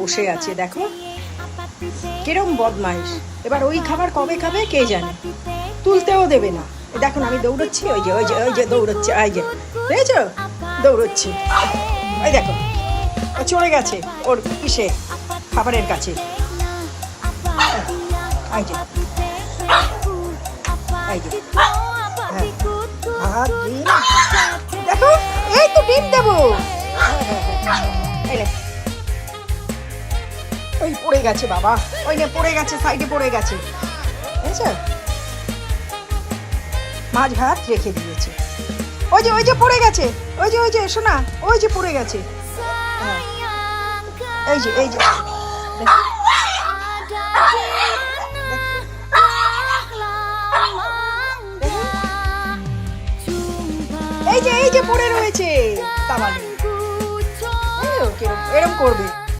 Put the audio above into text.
বসে আছে, দেখো কিরম বদমাইশ। এবার ওই খাবার কবে খাবে কে জানে, তুলতেও দেবে না। দেখো না আমি দৌড়চ্ছি, ওই যে ওই যে ওই যে দৌড়চ্ছে, এই যে দেখেছো দৌড়চ্ছে, ওই দেখো ও চলে গেছে ওর কিসে খাবারের কাছে। এই যে এই যে দেখো, এই তো ডিম দেবো, ওই পড়ে গেছে বাবা, ওই না পড়ে গেছে, সাইডে পড়ে গেছে, বুঝেছো? মাছ ভাত রেখে দিয়েছে, ওই যে পড়ে গেছে, ওই যে শোনা, ওই যে পড়ে গেছে, এই যে এই যে এই যে পড়ে রয়েছে, তামালি এরম করবে।